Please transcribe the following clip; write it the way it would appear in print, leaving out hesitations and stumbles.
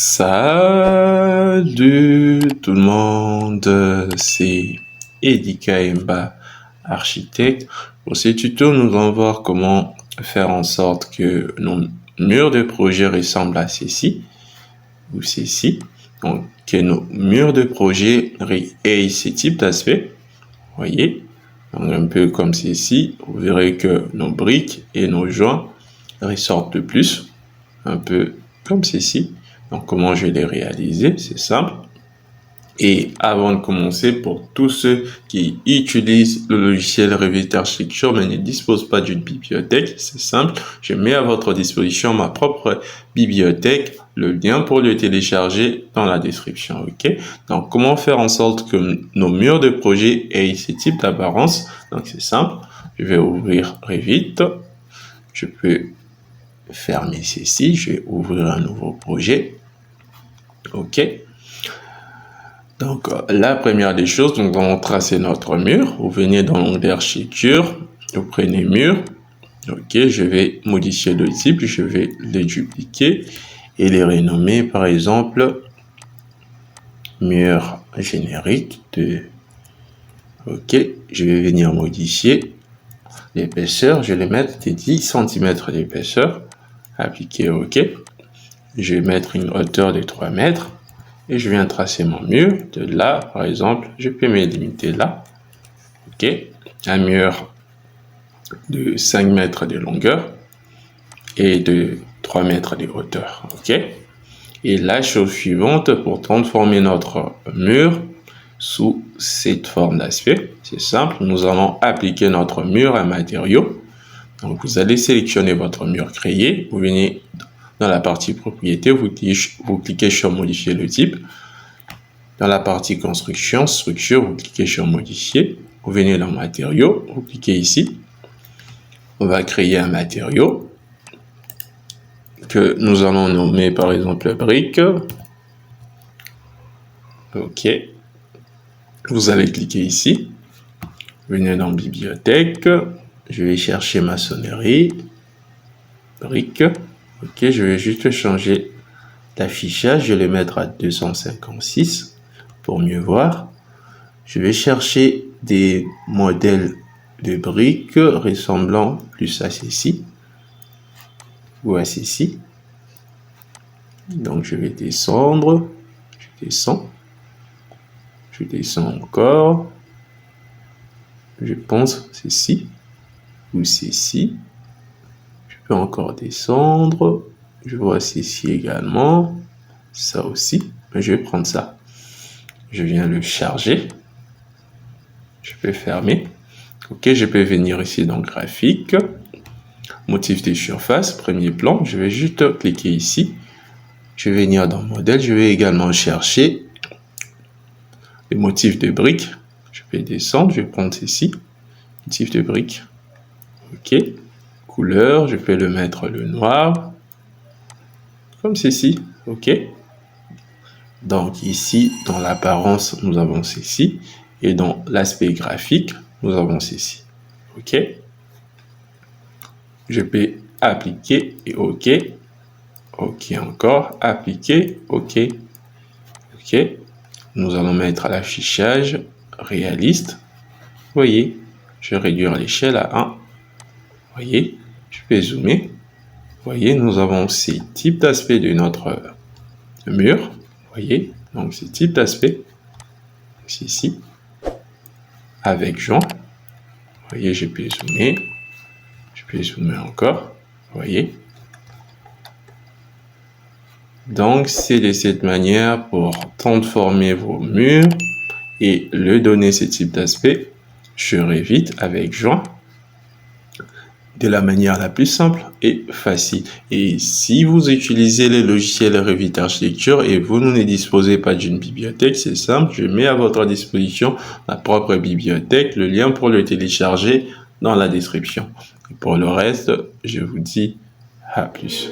Salut tout le monde, c'est Eddie Kaemba, architecte. Pour ce tuto, nous allons voir comment faire en sorte que nos murs de projet ressemblent à ceci ou ceci. Donc, que nos murs de projet aient ce type d'aspect. Voyez, donc un peu comme ceci. Vous verrez que nos briques et nos joints ressortent de plus, un peu comme ceci. Donc, comment je vais les réaliser? C'est simple. Et avant de commencer, pour tous ceux qui utilisent le logiciel Revit Architecture mais ne disposent pas d'une bibliothèque, c'est simple. Je mets à votre disposition ma propre bibliothèque. Le lien pour le télécharger dans la description. Ok. Donc, comment faire en sorte que nos murs de projet aient ce type d'apparence? Donc, c'est simple. Je vais ouvrir Revit. Je peux fermer ceci. Je vais ouvrir un nouveau projet. Ok. Donc, la première des choses, nous allons tracer notre mur. Vous venez dans l'onglet architecture, vous prenez mur. Ok, je vais modifier le type, je vais les dupliquer et les renommer, par exemple, mur générique de. Ok, je vais venir modifier l'épaisseur, je vais mettre des 10 cm d'épaisseur. Appliquer OK. Je vais mettre une hauteur de 3 mètres. Et je viens tracer mon mur. De là, par exemple, je peux me limiter là. OK. Un mur de 5 mètres de longueur et de 3 mètres de hauteur. OK. Et la chose suivante, pour transformer notre mur sous cette forme d'aspect, c'est simple. Nous allons appliquer notre mur à matériaux. Donc, vous allez sélectionner votre mur créé. Vous venez dans la partie propriété, vous cliquez sur modifier le type. Dans la partie construction, structure, vous cliquez sur modifier. Vous venez dans matériaux, vous cliquez ici. On va créer un matériau que nous allons nommer par exemple brique. OK. Vous allez cliquer ici. Venez dans bibliothèque. Je vais chercher maçonnerie. Brique. Ok, je vais juste changer l'affichage, je vais le mettre à 256 pour mieux voir. Je vais chercher des modèles de briques ressemblant plus à ceci ou à ceci. Donc je vais descendre, je descends encore. Je pense ceci ou ceci. Je peux encore descendre. Je vois ceci également. Ça aussi. Mais je vais prendre ça. Je viens le charger. Je peux fermer. OK, je peux venir ici dans graphique. Motif de surface, premier plan. Je vais juste cliquer ici. Je vais venir dans modèle. Je vais également chercher les motifs de briques. Je vais descendre. Je vais prendre ceci. Motif de briques. OK. Couleur, je peux le mettre le noir, comme ceci, OK. Donc ici, dans l'apparence, nous avons ceci, et dans l'aspect graphique, nous avons ceci, OK. Je peux appliquer et OK, OK encore, appliquer, OK, OK. Nous allons mettre l'affichage réaliste, voyez, je vais réduire l'échelle à 1, voyez. Je peux zoomer. Voyez, nous avons ces types d'aspects de notre mur. Voyez, donc ces types d'aspects. Ici, avec joint. Voyez, je peux zoomer. Je peux zoomer encore. Voyez. Donc, c'est de cette manière pour transformer vos murs et le donner ce type d'aspect. Je Revit avec joint. De la manière la plus simple et facile. Et si vous utilisez les logiciels Revit Architecture et vous ne disposez pas d'une bibliothèque, c'est simple, je mets à votre disposition ma propre bibliothèque, le lien pour le télécharger dans la description. Et pour le reste, je vous dis à plus.